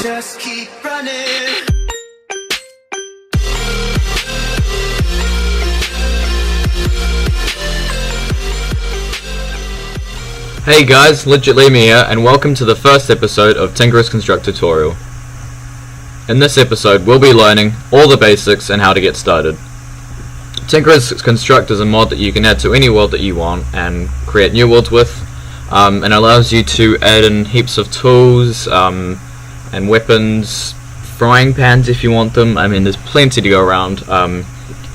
Just keep running. Hey guys, Ligitleeme here, and welcome to the first episode of Tinker's Construct tutorial. In this episode, we'll be learning all the basics and how to get started. Tinker's Construct is a mod that you can add to any world that you want and create new worlds with, and allows you to add in heaps of tools and weapons, frying pans if you want them. I mean, there's plenty to go around.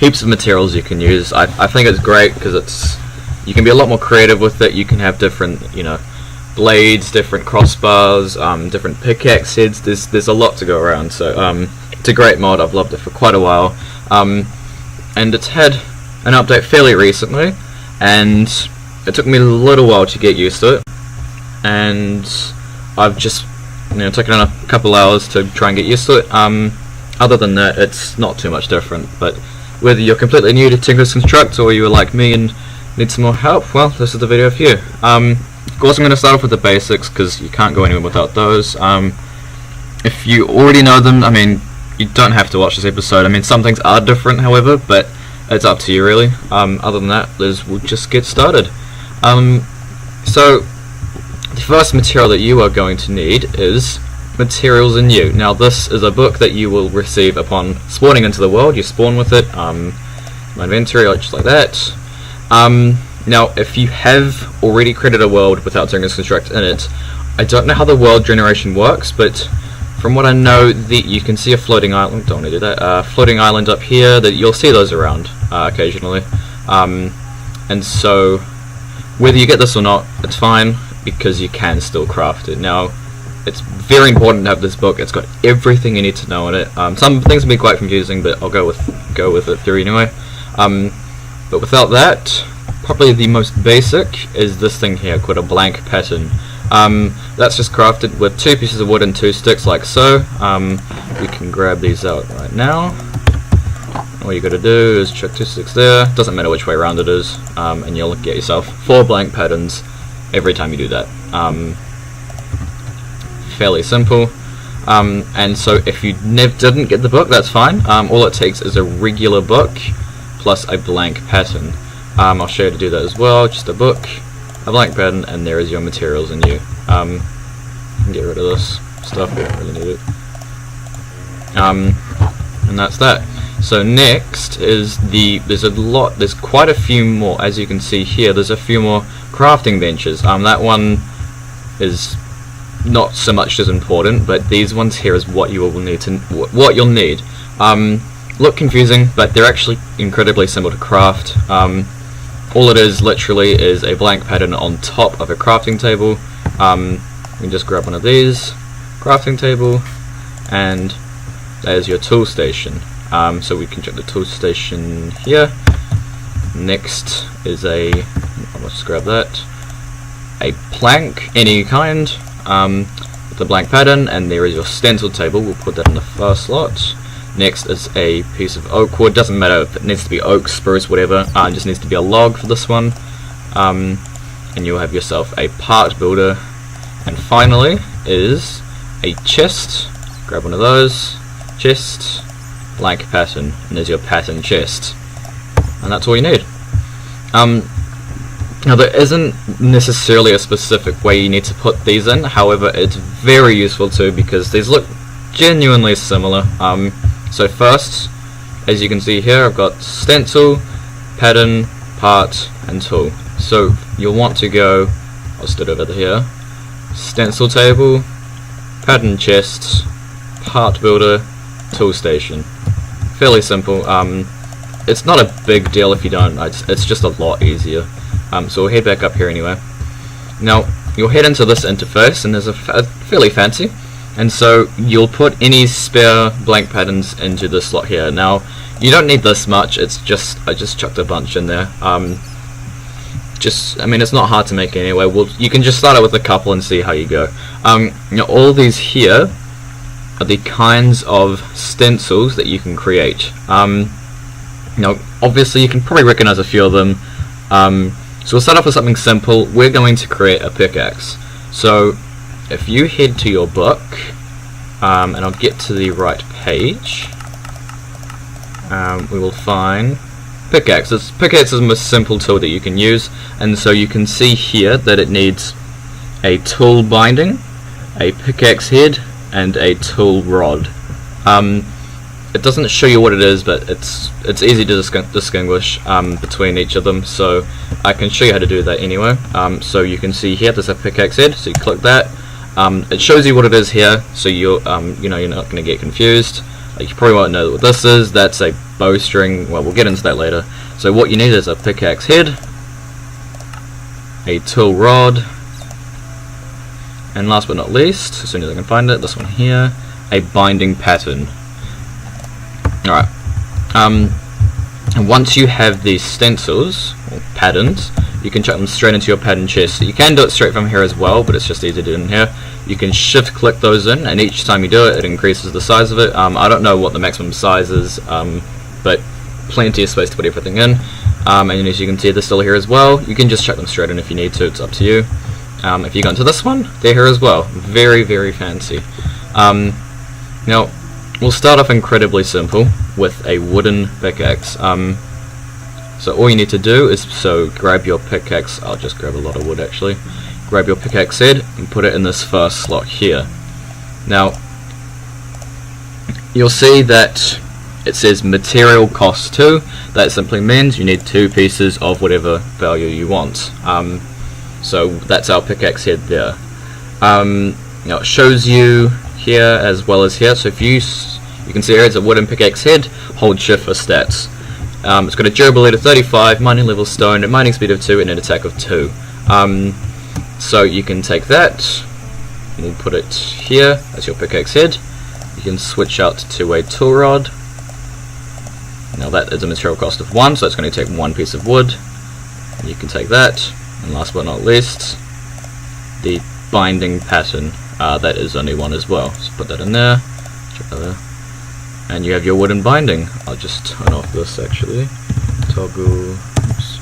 Heaps of materials you can use. I think it's great because you can be a lot more creative with it. You can have different, blades, different crossbars, different pickaxe heads. There's a lot to go around. So it's a great mod. I've loved it for quite a while, and it's had an update fairly recently, and it took me a little while to get used to it. And I've just taken a couple hours to try and get used to it. Other than that, it's not too much different. But whether you're completely new to Tinker's Construct or you are like me and need some more help, well, this is the video for you. Of course, I'm going to start off with the basics because you can't go anywhere without those. If you already know them, I mean, you don't have to watch this episode. I mean, some things are different, however, but it's up to you, really. Other than that, we'll just get started. So, the first material that you are going to need is Materials in You. Now, this is a book that you will receive upon spawning into the world. You spawn with it. My inventory, just like that. Now, if you have already created a world without Tinker's Construct in it, I don't know how the world generation works, but from what I know, you can see a floating island. Don't want to do that. Floating island up here. That you'll see those around occasionally. And so, whether you get this or not, it's fine because you can still craft it. Now, it's very important to have this book. It's got everything you need to know in it. Some things can be quite confusing, but I'll go with it through anyway. But without that, probably the most basic is this thing here called a blank pattern. That's just crafted with 2 pieces of wood and 2 sticks like so. We can grab these out right now. All you gotta do is chuck 2 sticks there. Doesn't matter which way around it is, and you'll get yourself 4 blank patterns every time you do that. Fairly simple. And so if you didn't get the book, that's fine. All it takes is a regular book plus a blank pattern. I'll show you how to do that as well. Just a book, a blank pattern, and there is your Materials in You. Get rid of this stuff, we don't really need it. And that's that. So next is there's quite a few more, as you can see here, there's a few more crafting benches. That one is not so much as important, but these ones here is what you will need what you'll need. Look confusing, but they're actually incredibly simple to craft. All it is literally is a blank pattern on top of a crafting table. You can just grab one of these, crafting table, and there's your tool station. So we can check the tool station here. Next is I'll just grab that, a plank, any kind, with a blank pattern, and there is your stencil table. We'll put that in the first slot. Next is a piece of oak wood. Doesn't matter if it needs to be oak, spruce, whatever. It just needs to be a log for this one. And you'll have yourself a part builder. And finally is a chest. Grab one of those. Chest, blank pattern, and there's your pattern chest. And that's all you need. Now there isn't necessarily a specific way you need to put these in. However, it's very useful too because these look genuinely similar. So first, as you can see here, I've got stencil, pattern, part, and tool. So you'll want to go, I'll stick it over here, stencil table, pattern chest, part builder, tool station. Fairly simple. It's not a big deal if you don't, it's just a lot easier. So we'll head back up here anyway. Now, you'll head into this interface, and there's a fairly fancy. And so you'll put any spare blank patterns into this slot here. Now, you don't need this much. I just chucked a bunch in there. I mean, it's not hard to make anyway. You can just start out with a couple and see how you go. Now, all these here are the kinds of stencils that you can create. Now, obviously, you can probably recognize a few of them. So we'll start off with something simple. We're going to create a pickaxe. So if you head to your book, and I'll get to the right page. We will find pickaxes. Pickaxe is the most simple tool that you can use, and so you can see here that it needs a tool binding, a pickaxe head, and a tool rod. It doesn't show you what it is, but it's easy to distinguish between each of them, so I can show you how to do that anyway. So you can see here there's a pickaxe head, so you click that. It shows you what it is here, so you're you're not going to get confused. Like, you probably won't know what this is. That's a bowstring. Well, we'll get into that later. So what you need is a pickaxe head, a tool rod, and last but not least, as soon as I can find it, this one here, a binding pattern. Alright, and once you have these stencils, or patterns, you can chuck them straight into your pattern chest. So you can do it straight from here as well, but it's just easier to do in here. You can shift click those in, and each time you do it, it increases the size of it. I don't know what the maximum size is, but plenty of space to put everything in. And as you can see, they're still here as well. You can just chuck them straight in if you need to, it's up to you. If you go into this one, they're here as well. Very, very fancy. Now, we'll start off incredibly simple with a wooden pickaxe. So all you need to do is grab your pickaxe. I'll just grab a lot of wood actually. Grab your pickaxe head and put it in this first slot here. Now, you'll see that it says material cost 2. That simply means you need 2 pieces of whatever value you want. So that's our pickaxe head there. Now it shows you here as well as here. So if you can see here it's a wooden pickaxe head. Hold shift for stats. It's got a durability of 35, mining level stone, a mining speed of 2, and an attack of 2. So you can take that, and we'll put it here as your pickaxe head. You can switch out to a tool rod. Now that is a material cost of 1, so it's going to take 1 piece of wood. And you can take that, and last but not least, the binding pattern. That is only 1 as well. So put that in there. Check that there. And you have your wooden binding. I'll just turn off this actually. Toggle. Oops.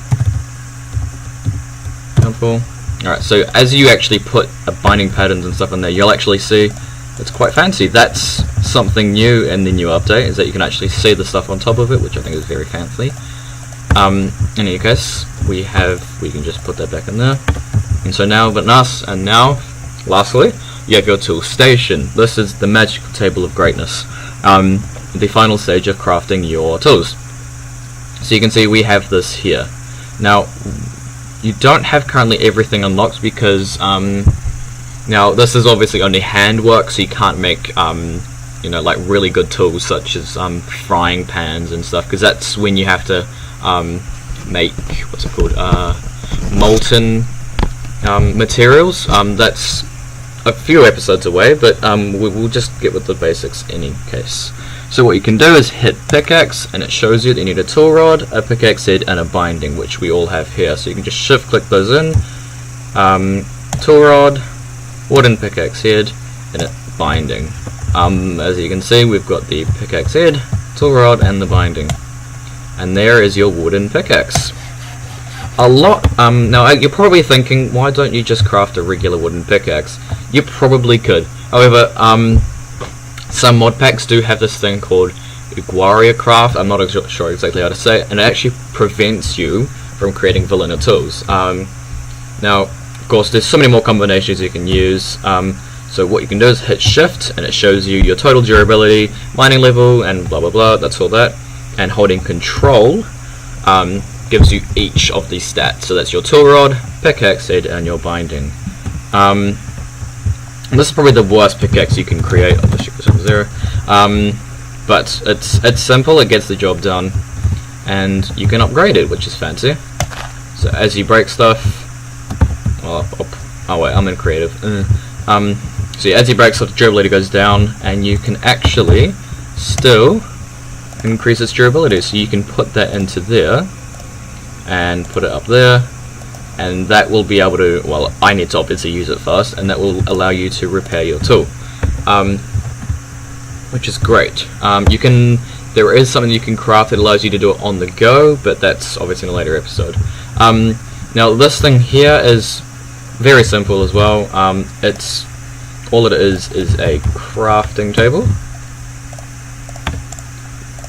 Downfall. Alright, so as you actually put binding patterns and stuff in there, you'll actually see it's quite fancy. That's something new in the new update, is that you can actually see the stuff on top of it, which I think is very fancy. In any case, we can just put that back in there. And so now, lastly, you have your tool station. This is the magical table of greatness. The final stage of crafting your tools. So you can see we have this here. Now, you don't have currently everything unlocked because now this is obviously only handwork, so you can't make like really good tools such as frying pans and stuff, because that's when you have to make molten materials. That's a few episodes away, but we'll just get with the basics in any case. So what you can do is hit pickaxe, and it shows you that you need a tool rod, a pickaxe head, and a binding, which we all have here. So you can just shift click those in. Tool rod, wooden pickaxe head, and a binding. As you can see, we've got the pickaxe head, tool rod, and the binding. And there is your wooden pickaxe. Now you're probably thinking, why don't you just craft a regular wooden pickaxe? You probably could. However, some mod packs do have this thing called Warrior Craft. I'm not sure exactly how to say it, and it actually prevents you from creating vanilla tools. Now, of course, there's so many more combinations you can use. So what you can do is hit shift, and it shows you your total durability, mining level, and blah blah blah. That's all that. And holding control gives you each of these stats. So that's your tool rod, pickaxe head, and your binding. This is probably the worst pickaxe you can create. I'll just check this over 0. But it's simple. It gets the job done, and you can upgrade it, which is fancy. So as you break stuff, oh wait, I'm in creative. So as you break stuff, durability goes down, and you can actually still increase its durability. So you can put that into there, and put it up there. And that will be able to, well, I need to obviously use it first, and that will allow you to repair your tool, which is great. There is something you can craft that allows you to do it on the go, but that's obviously in a later episode. Now this thing here is very simple as well. It's all it is a crafting table.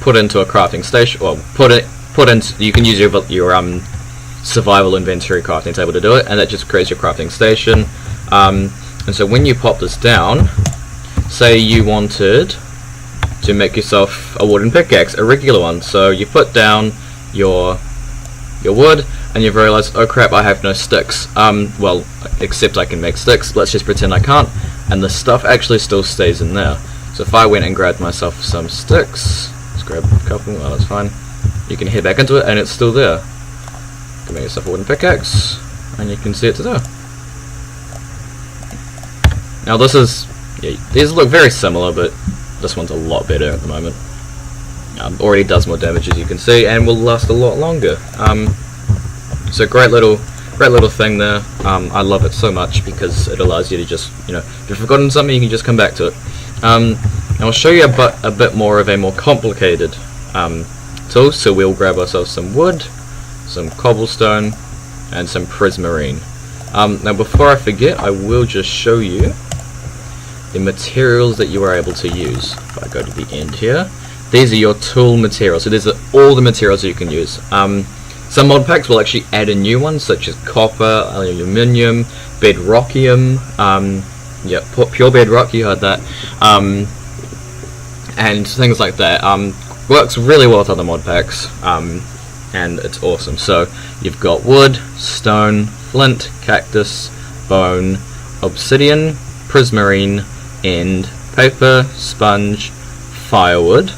Put into a crafting station, or you can use your survival inventory crafting table to do it, and that just creates your crafting station. And so when you pop this down, say you wanted to make yourself a wooden pickaxe, a regular one, so you put down your wood, and you've realized, oh crap, I have no sticks. Well, except I can make sticks. Let's just pretend I can't, and the stuff actually still stays in there. So if I went and grabbed myself some sticks, let's grab a couple. Oh, that's fine. You can head back into it, and it's still there. You can make yourself a wooden pickaxe, and you can see it's there. Now this is, yeah, these look very similar, but this one's a lot better at the moment. Already does more damage, as you can see, and will last a lot longer. So great little thing there. I love it so much because it allows you to just, if you've forgotten something, you can just come back to it. I'll show you a bit more of a more complicated tool. So we'll grab ourselves some wood, some cobblestone, and some prismarine. Now before I forget, I will just show you the materials that you are able to use. If I go to the end here, these are your tool materials. So these are all the materials that you can use. Some mod packs will actually add in new ones, such as copper, aluminium, bedrockium, pure bedrock, you heard that, and things like that. Works really well with other mod packs, and it's awesome. So you've got wood, stone, flint, cactus, bone, obsidian, prismarine, end, paper, sponge, firewood,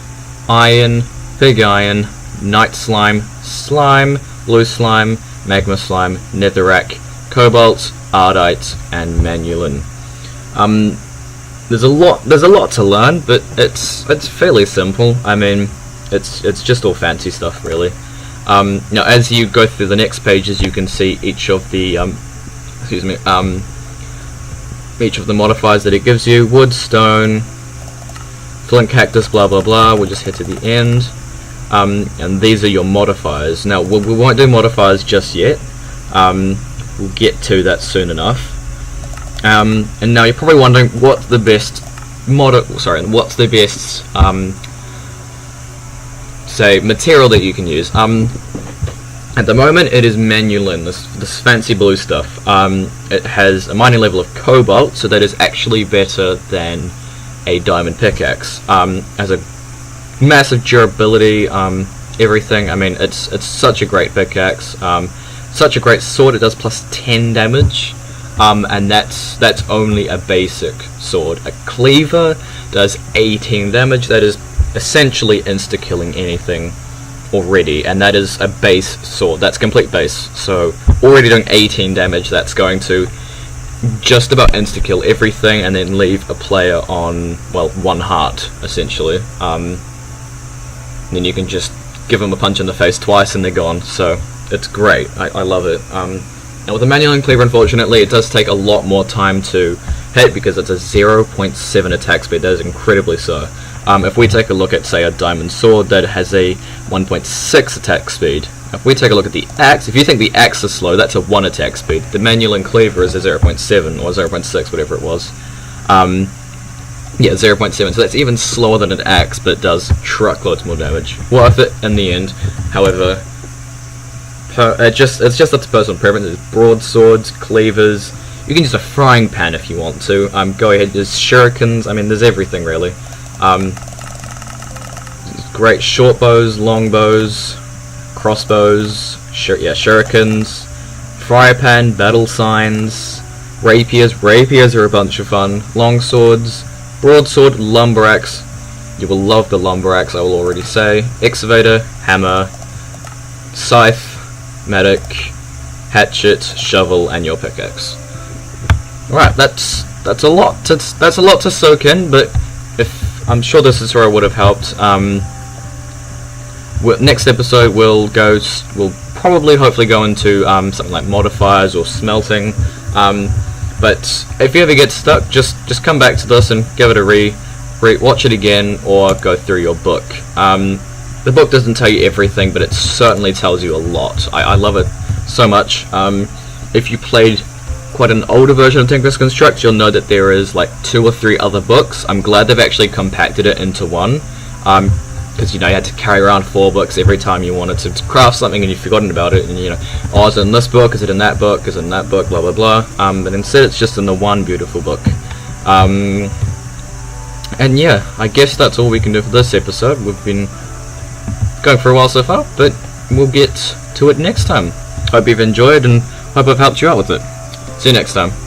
iron, pig iron, night slime, slime, blue slime, magma slime, netherrack, cobalt, ardite, and manulin. There's a lot to learn, but it's fairly simple. I mean, it's just all fancy stuff, really. Now, as you go through the next pages, you can see each of the each of the modifiers that it gives you: wood, stone, flint, cactus, blah blah blah. We'll just head to the end. And these are your modifiers. Now we won't do modifiers just yet. We'll get to that soon enough. And now you're probably wondering what's the best say material that you can use. At the moment it is manulin, this fancy blue stuff. It has a mining level of cobalt, so that is actually better than a diamond pickaxe. Has a massive durability, everything. I mean, it's such a great pickaxe, such a great sword. It does plus 10 damage, and that's only a basic sword. A cleaver does 18 damage. That is essentially insta-killing anything already, and that is a base sword. That's complete base, so already doing 18 damage. That's going to just about insta-kill everything, and then leave a player on, well, 1 heart, essentially. Then you can just give them a punch in the face twice and they're gone, so it's great. I love it. Now with the manulin cleaver, unfortunately, it does take a lot more time to hit because it's a 0.7 attack speed. That is incredibly slow. If we take a look at, say, a diamond sword, that has a 1.6 attack speed. If we take a look at the axe, if you think the axe is slow, that's a 1 attack speed. The manulin cleaver is a 0.7 or 0.6, whatever it was. Yeah, 0.7, so that's even slower than an axe, but it does truckloads more damage. Worth it in the end. However, it's just up to personal preference. There's broadswords, cleavers. You can use a frying pan if you want to. Go ahead. There's shurikens. I mean, there's everything really. Great short bows, long bows, crossbows. Shurikens, fry pan, battle signs, rapiers. Rapiers are a bunch of fun. Long swords. Broadsword, lumber-axe. You will love the lumber-axe, I will already say. Excavator, hammer, scythe, mattock, hatchet, shovel, and your pickaxe. Alright, that's a lot to soak in, but I'm sure this tutorial would have helped. Next episode we'll probably hopefully go into something like modifiers or smelting. But if you ever get stuck, just come back to this and give it a watch it again, or go through your book. The book doesn't tell you everything, but it certainly tells you a lot. I love it so much. If you played quite an older version of Tinker's Construct, you'll know that there is like 2 or 3 other books. I'm glad they've actually compacted it into one, because you had to carry around 4 books every time you wanted to craft something and you've forgotten about it, and oh, is it in this book, is it in that book, is it in that book, blah blah blah. But instead it's just in the one beautiful book. And yeah, I guess that's all we can do for this episode. We've been going for a while so far, but we'll get to it next time. Hope you've enjoyed and hope I've helped you out with it. See you next time.